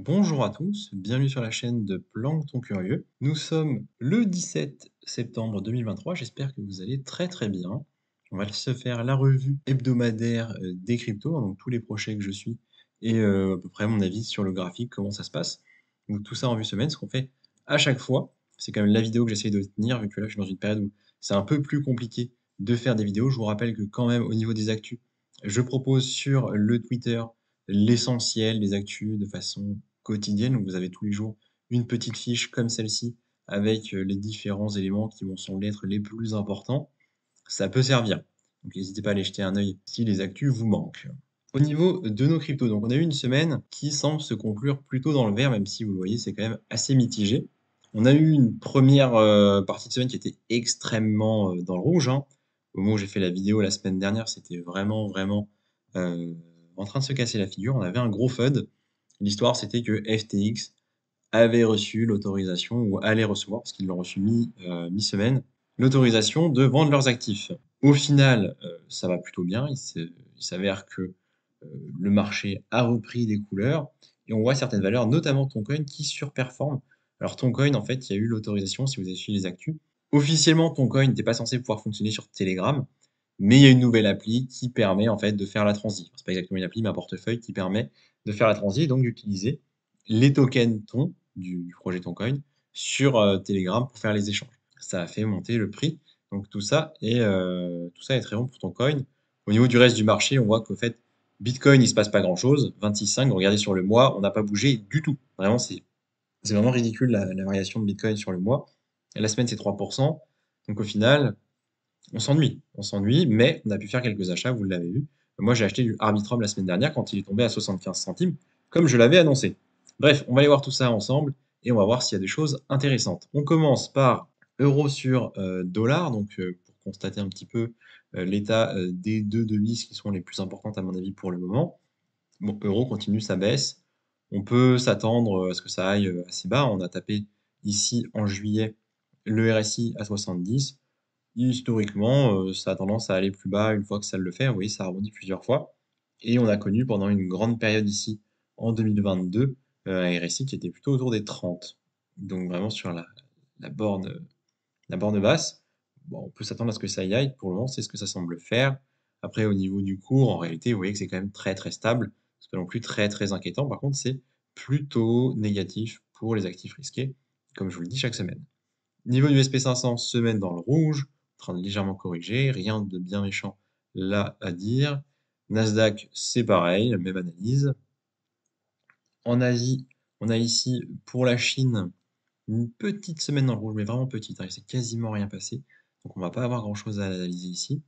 Bonjour à tous, bienvenue sur la chaîne de Plancton Curieux. Nous sommes le 17 septembre 2023, j'espère que vous allez très très bien. On va se faire la revue hebdomadaire des cryptos, hein, donc tous les projets que je suis et à peu près mon avis sur le graphique, comment ça se passe. Donc tout ça en vue semaine, ce qu'on fait à chaque fois. C'est quand même la vidéo que j'essaye de tenir, vu que là je suis dans une période où c'est un peu plus compliqué de faire des vidéos. Je vous rappelle que quand même au niveau des actus, je propose sur le Twitter l'essentiel des actus de façon quotidienne où vous avez tous les jours une petite fiche comme celle-ci avec les différents éléments qui vont sembler être les plus importants. Ça peut servir. Donc n'hésitez pas à aller jeter un œil si les actus vous manquent. Au niveau de nos cryptos, donc on a eu une semaine qui semble se conclure plutôt dans le vert, même si vous le voyez, c'est quand même assez mitigé. On a eu une première partie de semaine qui était extrêmement dans le rouge, hein. Au moment où j'ai fait la vidéo la semaine dernière, c'était vraiment euh, en train de se casser la figure. On avait un gros FUD. L'histoire, c'était que FTX avait reçu l'autorisation, ou allait recevoir, parce qu'ils l'ont reçu mi-semaine, l'autorisation de vendre leurs actifs. Au final, ça va plutôt bien. Il s'avère que le marché a repris des couleurs et on voit certaines valeurs, notamment Toncoin, qui surperforment. Alors Toncoin, en fait, il y a eu l'autorisation, si vous avez suivi les actus. Officiellement, Toncoin n'était pas censé pouvoir fonctionner sur Telegram, mais il y a une nouvelle appli qui permet en fait de faire la transi. C'est pas exactement une appli, mais un portefeuille qui permet de faire la transi et donc d'utiliser les tokens Ton du projet Toncoin sur Telegram pour faire les échanges. Ça a fait monter le prix. Donc tout ça est très bon pour Toncoin. Au niveau du reste du marché, on voit qu'au fait, Bitcoin, il se passe pas grand-chose. 26,5, regardez sur le mois, on n'a pas bougé du tout. Vraiment, c'est vraiment ridicule la variation de Bitcoin sur le mois. Et la semaine, c'est 3%. Donc au final, on s'ennuie. On s'ennuie, mais on a pu faire quelques achats, vous l'avez vu. Moi, j'ai acheté du Arbitrum la semaine dernière quand il est tombé à 75 centimes, comme je l'avais annoncé. Bref, on va aller voir tout ça ensemble et on va voir s'il y a des choses intéressantes. On commence par euro sur dollar, donc pour constater un petit peu l'état des deux devises qui sont les plus importantes à mon avis pour le moment. Bon, euro continue sa baisse. On peut s'attendre à ce que ça aille assez bas. On a tapé ici en juillet le RSI à 70. Historiquement, ça a tendance à aller plus bas une fois que ça le fait. Vous voyez, ça a rebondi plusieurs fois. Et on a connu pendant une grande période ici, en 2022, un RSI qui était plutôt autour des 30. Donc vraiment sur la borne, la borne basse. Bon, on peut s'attendre à ce que ça y aille. Pour le moment, c'est ce que ça semble faire. Après, au niveau du cours, en réalité, vous voyez que c'est quand même très stable. C'est pas non plus très inquiétant. Par contre, c'est plutôt négatif pour les actifs risqués, comme je vous le dis chaque semaine. Niveau du SP500, semaine dans le rouge, en train de légèrement corriger, rien de bien méchant là à dire. Nasdaq, c'est pareil, la même analyse. En Asie, on a ici pour la Chine une petite semaine dans le rouge, mais vraiment petite, hein, il s'est quasiment rien passé. Donc on va pas avoir grand-chose à analyser ici.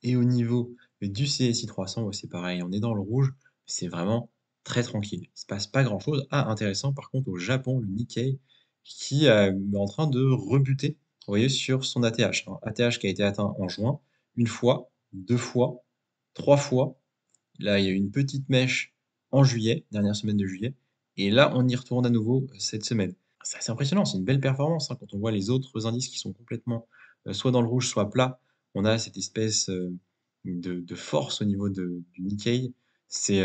Et au niveau du CSI 300, ouais, c'est pareil, on est dans le rouge, c'est vraiment très tranquille. Il se passe pas grand-chose. Ah, intéressant, par contre, au Japon, le Nikkei, qui est en train de rebuter, vous voyez, sur son ATH, hein. ATH qui a été atteint en juin, une fois, deux fois, trois fois. Là, il y a eu une petite mèche en juillet, dernière semaine de juillet, et là, on y retourne à nouveau cette semaine. C'est assez impressionnant, c'est une belle performance, hein, quand on voit les autres indices qui sont complètement soit dans le rouge, soit plat. On a cette espèce de force au niveau du Nikkei. C'est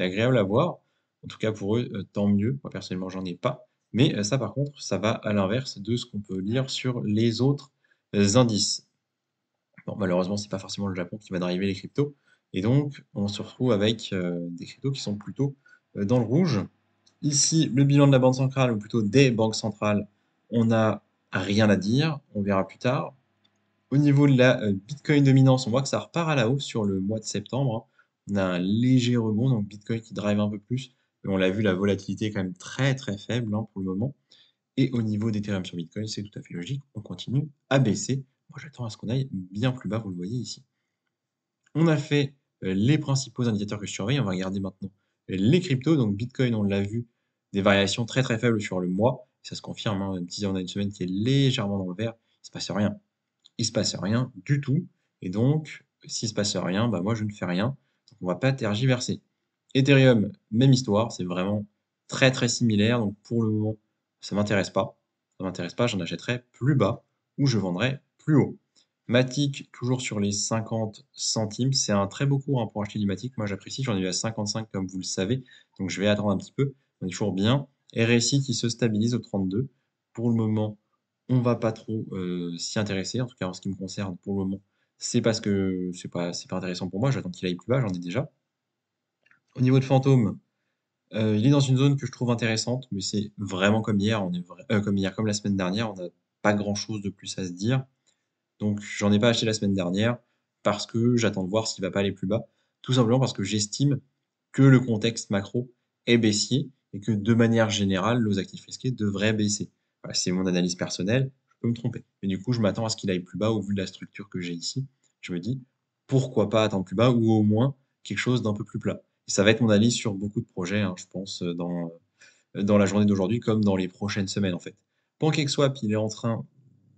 agréable à voir. En tout cas, pour eux, tant mieux. Moi, personnellement, j'en ai pas. Mais ça, par contre, ça va à l'inverse de ce qu'on peut lire sur les autres indices. Bon, malheureusement, c'est pas forcément le Japon qui va driver les cryptos. Et donc, on se retrouve avec des cryptos qui sont plutôt dans le rouge. Ici, le bilan de la banque centrale, ou plutôt des banques centrales, on n'a rien à dire. On verra plus tard. Au niveau de la Bitcoin dominance, on voit que ça repart à la hausse sur le mois de septembre, hein. On a un léger rebond, donc Bitcoin qui drive un peu plus. Mais on l'a vu, la volatilité est quand même très faible, hein, pour le moment. Et au niveau d'Ethereum sur Bitcoin, c'est tout à fait logique, on continue à baisser. Moi, j'attends à ce qu'on aille bien plus bas, vous le voyez ici. On a fait les principaux indicateurs que je surveille. On va regarder maintenant les cryptos. Donc Bitcoin, on l'a vu, des variations très faibles sur le mois. Ça se confirme, hein, même si on a une semaine qui est légèrement dans le vert, il se passe rien. Il se passe rien du tout. Et donc, s'il se passe rien, bah moi je ne fais rien. Donc on va pas tergiverser. Ethereum, même histoire, c'est vraiment très similaire. Donc pour le moment, ça m'intéresse pas. Ça m'intéresse pas, j'en achèterai plus bas ou je vendrai plus haut. Matic, toujours sur les 50 centimes. C'est un très beau cours, hein, pour acheter du Matic. Moi j'apprécie, j'en ai eu à 55 comme vous le savez. Donc je vais attendre un petit peu. on est toujours bien. RSI qui se stabilise au 32. Pour le moment, on va pas trop s'y intéresser. En tout cas, en ce qui me concerne, pour le moment, c'est parce que c'est pas intéressant pour moi. J'attends qu'il aille plus bas, j'en ai déjà. Au niveau de Fantôme, il est dans une zone que je trouve intéressante, mais c'est vraiment comme hier. Comme hier, comme la semaine dernière, on n'a pas grand-chose de plus à se dire. Donc, j'en ai pas acheté la semaine dernière parce que j'attends de voir s'il va pas aller plus bas. Tout simplement parce que j'estime que le contexte macro est baissier et que de manière générale, nos actifs risqués devraient baisser. Voilà, c'est mon analyse personnelle, je peux me tromper. Mais du coup, je m'attends à ce qu'il aille plus bas au vu de la structure que j'ai ici. Je me dis, pourquoi pas attendre plus bas ou au moins quelque chose d'un peu plus plat. Et ça va être mon analyse sur beaucoup de projets, hein, je pense, dans la journée d'aujourd'hui comme dans les prochaines semaines en fait. PancakeSwap, il est en train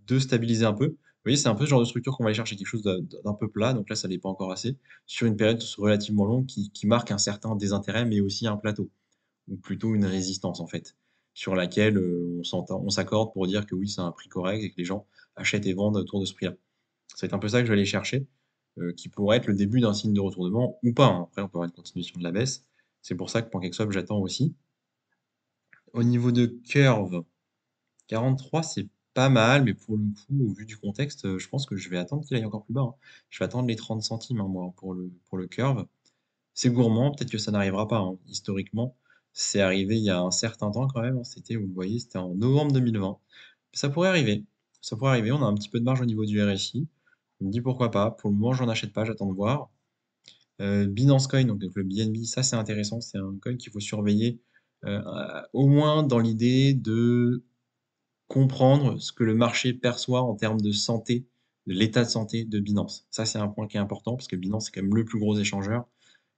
de stabiliser un peu. Vous voyez, c'est un peu ce genre de structure qu'on va aller chercher quelque chose d'un peu plat, donc là, ça n'est pas encore assez, sur une période relativement longue qui marque un certain désintérêt, mais aussi un plateau, ou plutôt une résistance en fait, sur laquelle on s'accorde pour dire que oui, c'est un prix correct et que les gens achètent et vendent autour de ce prix-là. Ça va être un peu ça que je vais aller chercher, qui pourrait être le début d'un signe de retournement ou pas, hein. Après, on peut avoir une continuation de la baisse. C'est pour ça que PancakeSwap, j'attends aussi. Au niveau de Curve, 43, c'est pas mal, mais pour le coup, au vu du contexte, je pense que je vais attendre qu'il aille encore plus bas, hein. Je vais attendre les 30 centimes, hein, moi, pour le Curve. C'est gourmand, peut-être que ça n'arrivera pas, hein. Historiquement, c'est arrivé il y a un certain temps quand même, hein. C'était, vous le voyez, c'était en novembre 2020. Ça pourrait arriver. Ça pourrait arriver. On a un petit peu de marge au niveau du RSI. On me dit pourquoi pas. Pour le moment, j'en achète pas, j'attends de voir. Binance Coin, donc le BNB, ça c'est intéressant. C'est un coin qu'il faut surveiller, au moins dans l'idée de comprendre ce que le marché perçoit en termes de santé, de l'état de santé de Binance. Ça, c'est un point qui est important parce que Binance, c'est quand même le plus gros échangeur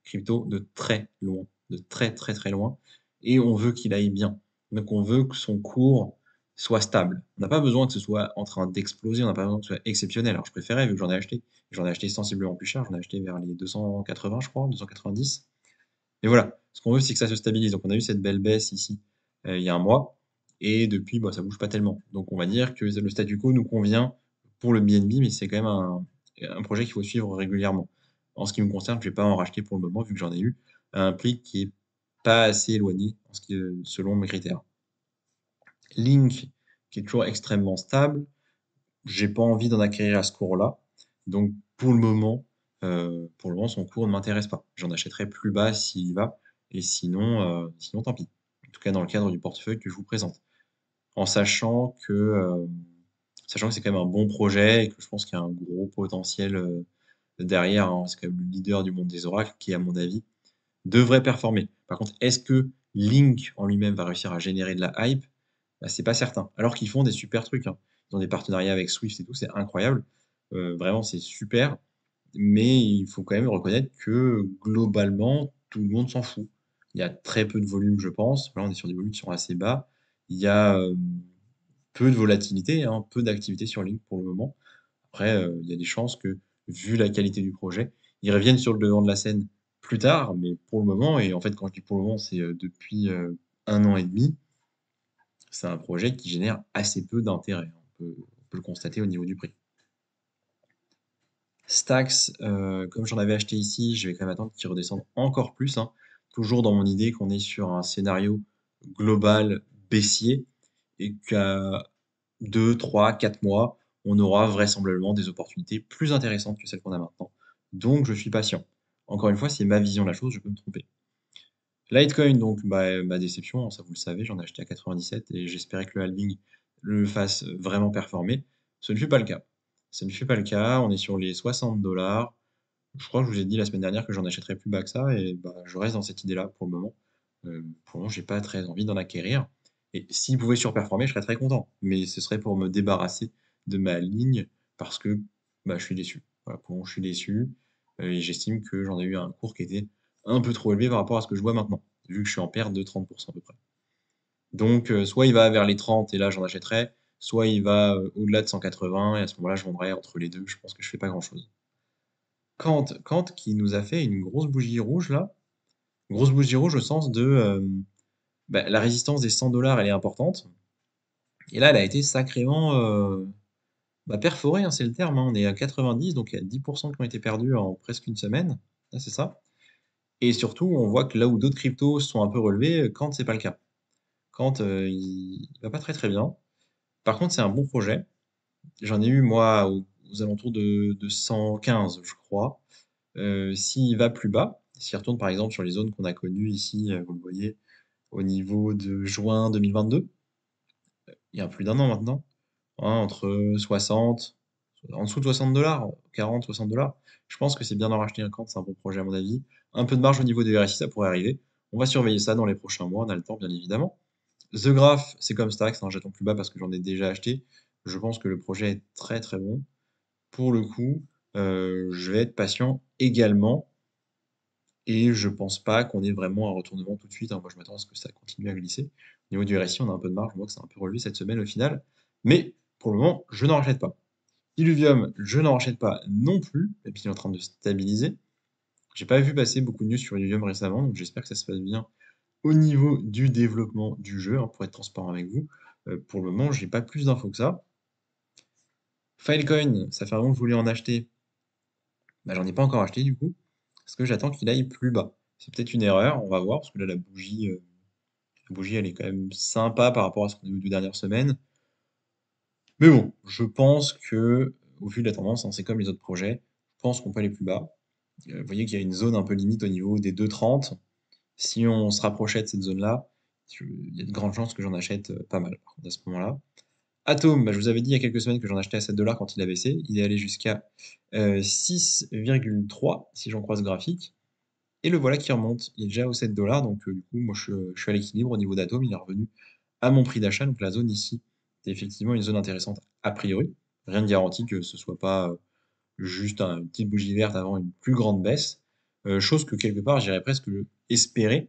crypto de très loin, de très très très loin. Et on veut qu'il aille bien. Donc on veut que son cours soit stable. On n'a pas besoin que ce soit en train d'exploser, on n'a pas besoin que ce soit exceptionnel. Alors je préférais, vu que j'en ai acheté. J'en ai acheté sensiblement plus cher, j'en ai acheté vers les 280, je crois, 290. Et voilà, ce qu'on veut, c'est que ça se stabilise. Donc on a eu cette belle baisse ici il y a un mois, et depuis, bah, ça bouge pas tellement. Donc on va dire que le statu quo nous convient pour le BNB, mais c'est quand même un projet qu'il faut suivre régulièrement. En ce qui me concerne, je vais pas en racheter pour le moment, vu que j'en ai eu à un prix qui est pas assez éloigné selon mes critères. Link, qui est toujours extrêmement stable, j'ai pas envie d'en acquérir à ce cours-là. Donc pour le moment, son cours ne m'intéresse pas. J'en achèterai plus bas s'il y va, et sinon tant pis. En tout cas dans le cadre du portefeuille que je vous présente. En sachant que c'est quand même un bon projet et que je pense qu'il y a un gros potentiel derrière, hein. C'est quand même le leader du monde des oracles qui, à mon avis, devrait performer. Par contre, est-ce que Link en lui-même va réussir à générer de la hype? Bah, c'est pas certain. Alors qu'ils font des super trucs, hein. Ils ont des partenariats avec Swift et tout, c'est incroyable. Vraiment, c'est super. Mais il faut quand même reconnaître que globalement, tout le monde s'en fout. Il y a très peu de volume, je pense. Là, on est sur des volumes qui sont assez bas. Il y a peu de volatilité, hein, peu d'activité sur Link pour le moment. Après, il y a des chances que, vu la qualité du projet, ils reviennent sur le devant de la scène plus tard. Mais pour le moment, et en fait, quand je dis pour le moment, c'est depuis 1 an et demi, c'est un projet qui génère assez peu d'intérêt, hein. On peut le constater au niveau du prix. Stax, comme j'en avais acheté ici, je vais quand même attendre qu'il redescende encore plus, hein. Toujours dans mon idée qu'on est sur un scénario global baissier et qu'à 2, 3, 4 mois, on aura vraisemblablement des opportunités plus intéressantes que celles qu'on a maintenant. Donc je suis patient. Encore une fois, c'est ma vision de la chose, je peux me tromper. Litecoin, donc bah, ma déception, hein, ça vous le savez, j'en ai acheté à 97 et j'espérais que le halving le fasse vraiment performer. Ce ne fut pas le cas. Ce ne fut pas le cas, on est sur les 60 $. Je crois que je vous ai dit la semaine dernière que j'en achèterais plus bas que ça, et bah, je reste dans cette idée-là pour le moment. Pour le moment, j'ai pas très envie d'en acquérir. Et s'il pouvait surperformer, je serais très content. Mais ce serait pour me débarrasser de ma ligne parce que bah, je suis déçu. Voilà, pour le moment, je suis déçu. Et j'estime que j'en ai eu un cours qui était un peu trop élevé par rapport à ce que je vois maintenant, vu que je suis en perte de 30% à peu près. Donc, soit il va vers les 30 et là j'en achèterai, soit il va au-delà de 180 et à ce moment-là je vendrai entre les deux. Je pense que je fais pas grand-chose. Kant qui nous a fait une grosse bougie rouge là, grosse bougie rouge au sens de bah, la résistance des 100 $, elle est importante. Et là, elle a été sacrément bah, perforée, hein, c'est le terme, hein. On est à 90, donc il y a 10% qui ont été perdus en presque une semaine. Là, c'est ça. Et surtout, on voit que là où d'autres cryptos sont un peu relevés, Kant, c'est pas le cas. Kant, il va pas très, très bien. Par contre, c'est un bon projet. J'en ai eu moi aux alentours de 115, je crois. S'il va plus bas, s'il retourne par exemple sur les zones qu'on a connues ici, vous le voyez, au niveau de juin 2022, il y a plus d'un an maintenant, hein, entre 60, en dessous de 60 $, 40, 60 $. Je pense que c'est bien d'en racheter un compte, c'est un bon projet à mon avis. Un peu de marge au niveau des RSI, ça pourrait arriver. On va surveiller ça dans les prochains mois, on a le temps bien évidemment. The Graph, c'est comme Stax, hein, j'attends plus bas parce que j'en ai déjà acheté. Je pense que le projet est très très bon. Pour le coup, je vais être patient également. Et je pense pas qu'on ait vraiment un retournement tout de suite, hein. Moi, je m'attends à ce que ça continue à glisser. Au niveau du RSI, on a un peu de marge. Je vois que c'est un peu relevé cette semaine au final. Mais pour le moment, je n'en rachète pas. Illuvium, je n'en rachète pas non plus. Et puis, il est en train de stabiliser. J'ai pas vu passer beaucoup de news sur Illuvium récemment, donc j'espère que ça se passe bien au niveau du développement du jeu, hein, pour être transparent avec vous. Pour le moment, j'ai pas plus d'infos que ça. Filecoin, ça fait un moment que je voulais en acheter. Bah, j'en ai pas encore acheté du coup, parce que j'attends qu'il aille plus bas. C'est peut-être une erreur, on va voir, parce que là, la bougie, elle est quand même sympa par rapport à ce qu'on a vu les 2 dernières semaines. Mais bon, je pense que, au vu de la tendance, hein, c'est comme les autres projets, je pense qu'on peut aller plus bas. Vous voyez qu'il y a une zone un peu limite au niveau des 2,30. Si on se rapprochait de cette zone-là, il y a de grandes chances que j'en achète pas mal, par contre, à ce moment-là. Atom, bah, je vous avais dit il y a quelques semaines que j'en achetais à 7 $ quand il a baissé. Il est allé jusqu'à 6,3 si j'en croise graphique. Et le voilà qui remonte. Il est déjà aux 7 $. Donc, du coup, moi, je suis à l'équilibre au niveau d'Atom. Il est revenu à mon prix d'achat. Donc, la zone ici, c'est effectivement une zone intéressante a priori. Rien ne garantit que ce soit pas juste une petite bougie verte avant une plus grande baisse. Chose que quelque part, j'irais presque espérer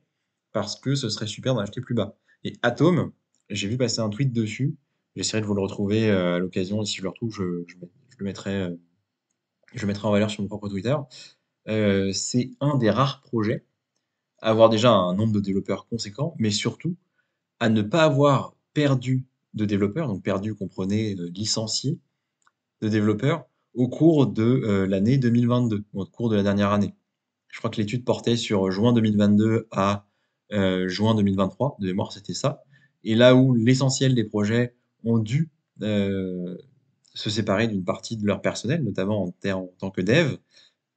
parce que ce serait super d'en acheter plus bas. Et Atom, j'ai vu passer un tweet dessus. J'essaierai de vous le retrouver à l'occasion. Et si je le retrouve, je le mettrai en valeur sur mon propre Twitter. C'est un des rares projets à avoir déjà un nombre de développeurs conséquent, mais surtout à ne pas avoir perdu de développeurs, donc perdu, comprenez, licencié de développeurs au cours de l'année 2022, ou au cours de la dernière année. Je crois que l'étude portait sur juin 2022 à juin 2023, de mémoire c'était ça. Et là où l'essentiel des projets ont dû euh, se séparer d'une partie de leur personnel, notamment en tant que dev,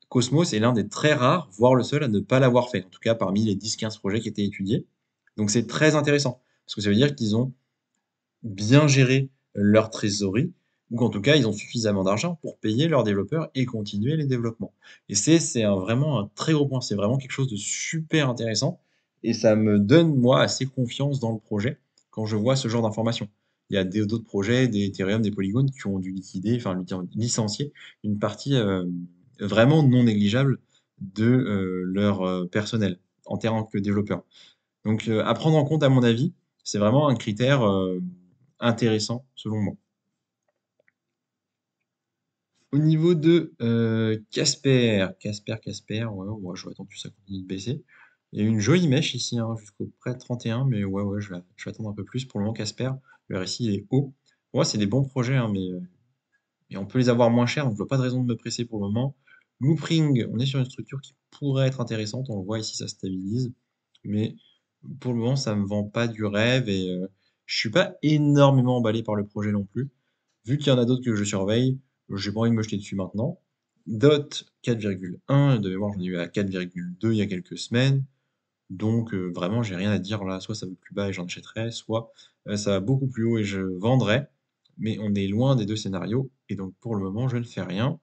Cosmos est l'un des très rares, voire le seul à ne pas l'avoir fait, en tout cas parmi les 10-15 projets qui étaient étudiés. Donc c'est très intéressant, parce que ça veut dire qu'ils ont bien géré leur trésorerie, ou qu'en tout cas ils ont suffisamment d'argent pour payer leurs développeurs et continuer les développements. Et vraiment un très gros point, c'est vraiment quelque chose de super intéressant, et ça me donne moi assez confiance dans le projet quand je vois ce genre d'informations. Il y a d'autres projets, des Ethereum, des Polygon qui ont dû liquider, enfin licencier une partie vraiment non négligeable de leur personnel en tant que développeur. Donc, à prendre en compte, à mon avis, c'est vraiment un critère intéressant, selon moi. Au niveau de Casper, ouais, ouais, je vais attendre que ça continue de baisser. Il y a une jolie mèche ici, hein, jusqu'au près de 31, mais ouais, ouais, je vais attendre un peu plus. Pour le moment, Casper, le RSI il est haut. Ouais, c'est des bons projets, hein, mais on peut les avoir moins chers, donc je vois pas de raison de me presser pour le moment. Loopring, on est sur une structure qui pourrait être intéressante, on le voit ici, ça stabilise, mais pour le moment, ça me vend pas du rêve et je suis pas énormément emballé par le projet non plus. Vu qu'il y en a d'autres que je surveille, j'ai pas envie de me jeter dessus maintenant. Dot 4,1, de mémoire, j'en ai eu à 4,2 il y a quelques semaines. Donc vraiment, j'ai rien à dire là. Soit ça va plus bas et j'en achèterai, soit ça va beaucoup plus haut et je vendrai. Mais on est loin des deux scénarios. Et donc pour le moment, je ne fais rien.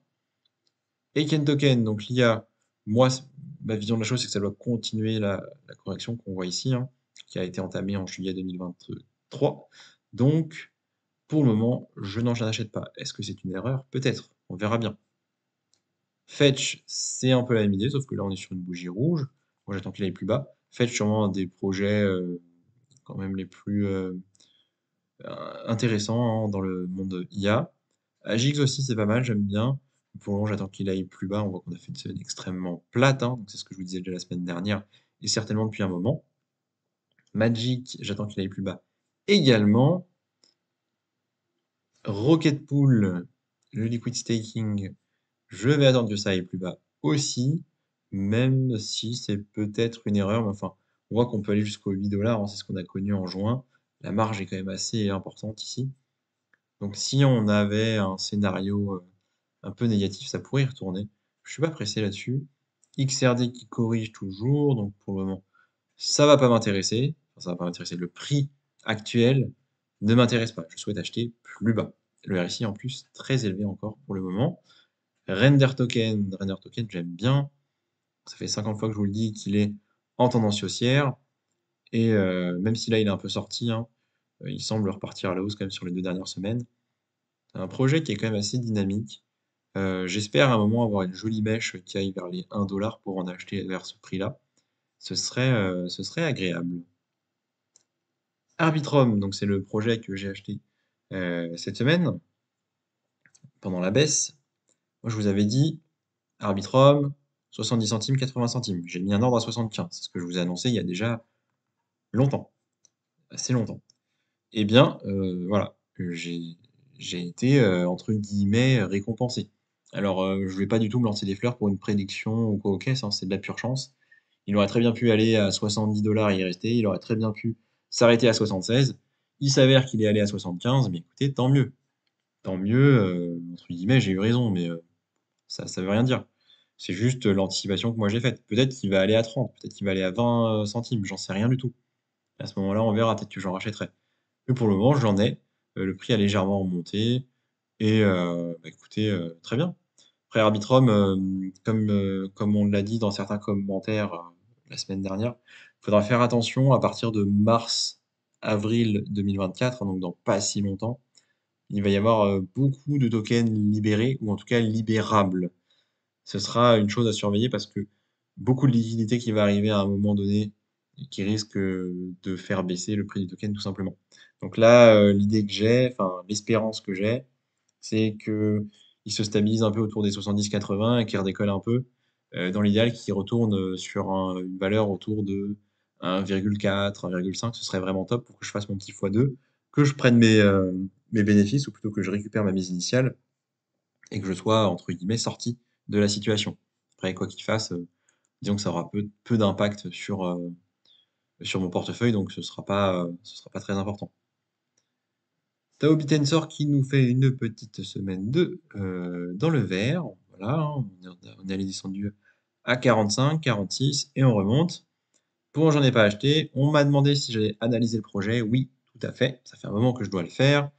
Aiken Token, donc l'IA, moi, ma vision de la chose, c'est que ça doit continuer la correction qu'on voit ici, hein, qui a été entamée en juillet 2023. Donc, pour le moment, je n'en achète pas. Est-ce que c'est une erreur? Peut-être. On verra bien. Fetch, c'est un peu la même idée, sauf que là, on est sur une bougie rouge. Moi, j'attends qu'il aille plus bas. Fetch, sûrement un des projets quand même les plus intéressants, hein, dans le monde IA. Agix aussi, c'est pas mal, j'aime bien. Pour le moment, j'attends qu'il aille plus bas. On voit qu'on a fait une semaine extrêmement plate, hein, donc c'est ce que je vous disais déjà la semaine dernière, et certainement depuis un moment. Magic, j'attends qu'il aille plus bas également. Rocket Pool, le liquid staking, je vais attendre que ça aille plus bas aussi. même si c'est peut-être une erreur, mais enfin, on voit qu'on peut aller jusqu'aux 8 $, hein, c'est ce qu'on a connu en juin. La marge est quand même assez importante ici. Donc si on avait un scénario, un peu négatif, ça pourrait y retourner. Je suis pas pressé là-dessus. XRD qui corrige toujours, donc pour le moment, ça va pas m'intéresser. Enfin, ça va pas m'intéresser. Le prix actuel ne m'intéresse pas. Je souhaite acheter plus bas. Le RSI en plus, très élevé encore pour le moment. Render Token, j'aime bien. Ça fait 50 fois que je vous le dis qu'il est en tendance haussière. Et même si là il est un peu sorti, hein, il semble repartir à la hausse quand même sur les 2 dernières semaines. C'est un projet qui est quand même assez dynamique. J'espère à un moment avoir une jolie mèche qui aille vers les 1 $ pour en acheter vers ce prix-là. Ce serait agréable. Arbitrum, donc c'est le projet que j'ai acheté cette semaine pendant la baisse. Moi je vous avais dit Arbitrum 70 centimes, 80 centimes. J'ai mis un ordre à 75. C'est ce que je vous ai annoncé il y a déjà longtemps, assez longtemps. Eh bien, voilà, j'ai été, entre guillemets, «récompensé». Alors, je vais pas du tout me lancer des fleurs pour une prédiction ou quoi aux caisses, hein, c'est de la pure chance. Il aurait très bien pu aller à 70 $ et y rester, il aurait très bien pu s'arrêter à 76. Il s'avère qu'il est allé à 75, mais écoutez, tant mieux. Tant mieux, entre guillemets, j'ai eu raison, mais, ça veut rien dire. C'est juste, l'anticipation que moi j'ai faite. Peut-être qu'il va aller à 30, peut-être qu'il va aller à 20 centimes, j'en sais rien du tout. À ce moment-là, on verra, peut-être que j'en rachèterai. Mais pour le moment, j'en ai. Le prix a légèrement remonté et bah, écoutez, très bien. Après Arbitrum, comme on l'a dit dans certains commentaires, la semaine dernière, il faudra faire attention à partir de mars-avril 2024, hein, donc dans pas si longtemps. Il va y avoir, beaucoup de tokens libérés ou en tout cas libérables. Ce sera une chose à surveiller parce que beaucoup de liquidité qui va arriver à un moment donné et qui risque de faire baisser le prix du token tout simplement. Donc là, l'idée que j'ai, enfin l'espérance que j'ai, c'est qu'il se stabilise un peu autour des 70-80 et qu'il redécolle un peu. Dans l'idéal, qu'il retourne sur une valeur autour de 1,4, 1,5, ce serait vraiment top pour que je fasse mon petit x2, que je prenne mes bénéfices ou plutôt que je récupère ma mise initiale et que je sois, entre guillemets, sorti de la situation. Après, quoi qu'il fasse, disons que ça aura peu d'impact sur mon portefeuille, donc ce sera pas très important. Tao Bitensor qui nous fait une petite semaine dans le vert. Voilà, hein, on est allé descendu à 45, 46 et on remonte. Bon, j'en ai pas acheté. On m'a demandé si j'allais analyser le projet. Oui, tout à fait. Ça fait un moment que je dois le faire.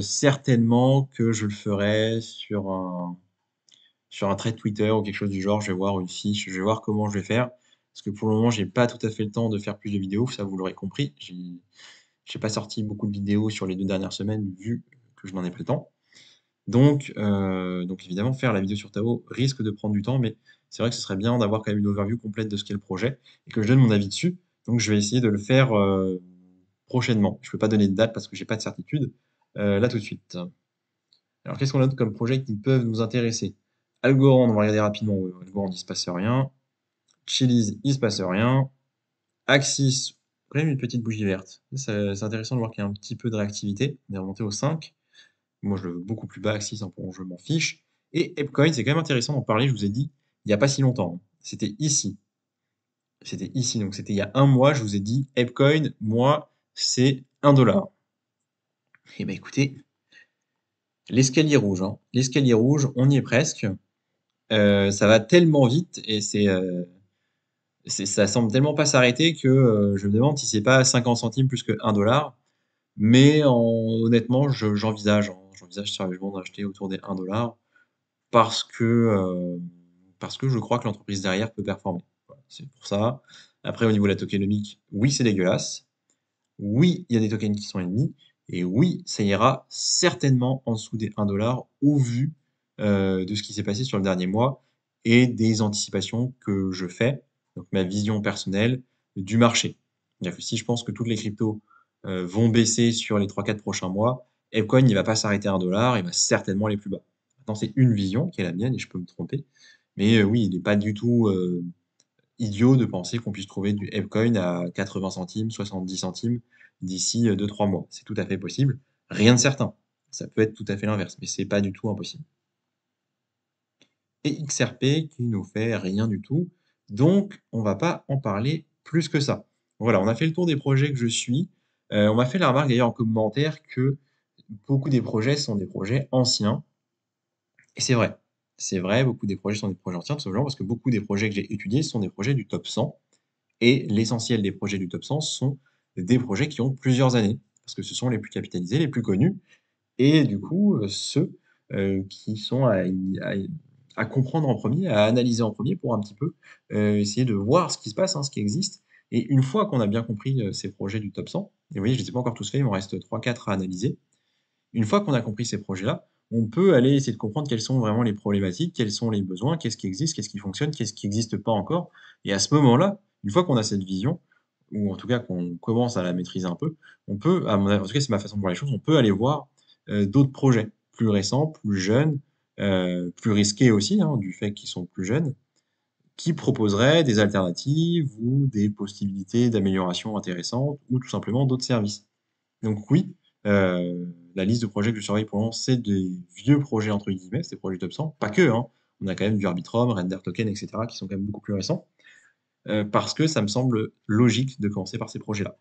Certainement que je le ferai sur un thread Twitter ou quelque chose du genre. Je vais voir une fiche, je vais voir comment je vais faire. Parce que pour le moment, j'ai pas tout à fait le temps de faire plus de vidéos, ça vous l'aurez compris. J'ai pas sorti beaucoup de vidéos sur les 2 dernières semaines vu que je n'en ai pas le temps. Donc évidemment, faire la vidéo sur Tao risque de prendre du temps, mais c'est vrai que ce serait bien d'avoir quand même une overview complète de ce qu'est le projet et que je donne mon avis dessus. Donc je vais essayer de le faire prochainement. Je peux pas donner de date parce que j'ai pas de certitude là tout de suite. Alors qu'est-ce qu'on a d'autre comme projet qui peuvent nous intéresser? Algorand, on va regarder rapidement. Algorand, il se passe rien. Chiliz, il se passe rien. Axis, quand même une petite bougie verte. C'est intéressant de voir qu'il y a un petit peu de réactivité. On est remonté au 5. Moi, je le veux beaucoup plus bas, Axis, hein, je m'en fiche. Et Epcoin, c'est quand même intéressant d'en parler, je vous ai dit, il n'y a pas si longtemps, hein. C'était ici. C'était ici, donc c'était il y a un mois, je vous ai dit, Epcoin, moi, c'est 1 $. Eh ben écoutez, l'escalier rouge, hein. L'escalier rouge, on y est presque. Ça va tellement vite et ça semble tellement pas s'arrêter que je me demande si c'est pas 50 centimes plus que 1 $. Mais honnêtement, j'envisage sérieusement d'acheter autour des 1 $ parce que, parce que je crois que l'entreprise derrière peut performer. Voilà, c'est pour ça. Après, au niveau de la tokenomique, oui, c'est dégueulasse. Oui, il y a des tokens qui sont ennemis. Et oui, ça ira certainement en dessous des 1 $ au vu de ce qui s'est passé sur le dernier mois et des anticipations que je fais, donc ma vision personnelle du marché. C'est-à-dire que si je pense que toutes les cryptos vont baisser sur les 3-4 prochains mois, Epcoin, il va pas s'arrêter à 1 $, il va certainement aller plus bas. Maintenant, c'est une vision qui est la mienne et je peux me tromper. Mais oui, il n'est pas du tout idiot de penser qu'on puisse trouver du Epcoin à 80 centimes, 70 centimes d'ici 2-3 mois. C'est tout à fait possible. Rien de certain. Ça peut être tout à fait l'inverse, mais c'est pas du tout impossible. et XRP qui nous fait rien du tout. Donc, on va pas en parler plus que ça. Voilà, on a fait le tour des projets que je suis. On m'a fait la remarque d'ailleurs en commentaire que beaucoup des projets sont des projets anciens. Et c'est vrai. C'est vrai, beaucoup des projets sont des projets anciens, tout simplement parce que beaucoup des projets que j'ai étudiés sont des projets du top 100. Et l'essentiel des projets du top 100 sont des projets qui ont plusieurs années, parce que ce sont les plus capitalisés, les plus connus, et du coup, ceux qui sont à comprendre en premier, à analyser en premier pour un petit peu essayer de voir ce qui se passe, hein, ce qui existe. Et une fois qu'on a bien compris ces projets du top 100, et vous voyez, je ne les ai pas encore tous faits, il m'en reste trois quatre à analyser. Une fois qu'on a compris ces projets-là, on peut aller essayer de comprendre quelles sont vraiment les problématiques, quels sont les besoins, qu'est-ce qui existe, qu'est-ce qui fonctionne, qu'est-ce qui n'existe pas encore. Et à ce moment-là, une fois qu'on a cette vision, ou en tout cas qu'on commence à la maîtriser un peu, on peut, en tout cas c'est ma façon de voir les choses, on peut aller voir d'autres projets plus récents, plus jeunes, plus risqués aussi, hein, du fait qu'ils sont plus jeunes, qui proposeraient des alternatives ou des possibilités d'amélioration intéressantes, ou tout simplement d'autres services. Donc oui, la liste de projets que je surveille pour le moment, c'est des «vieux projets» entre guillemets, c'est des projets top 100, pas que, hein. On a quand même du Arbitrum, Render Token et cetera qui sont quand même beaucoup plus récents, parce que ça me semble logique de commencer par ces projets-là.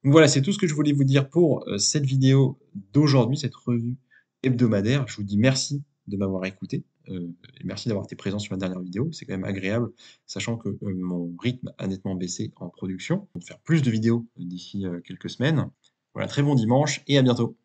Donc voilà, c'est tout ce que je voulais vous dire pour, cette vidéo d'aujourd'hui, cette revue hebdomadaire. Je vous dis merci de m'avoir écouté, et merci d'avoir été présent sur ma dernière vidéo. C'est quand même agréable, sachant que, mon rythme a nettement baissé en production. Je vais faire plus de vidéos d'ici, quelques semaines. Voilà, très bon dimanche et à bientôt.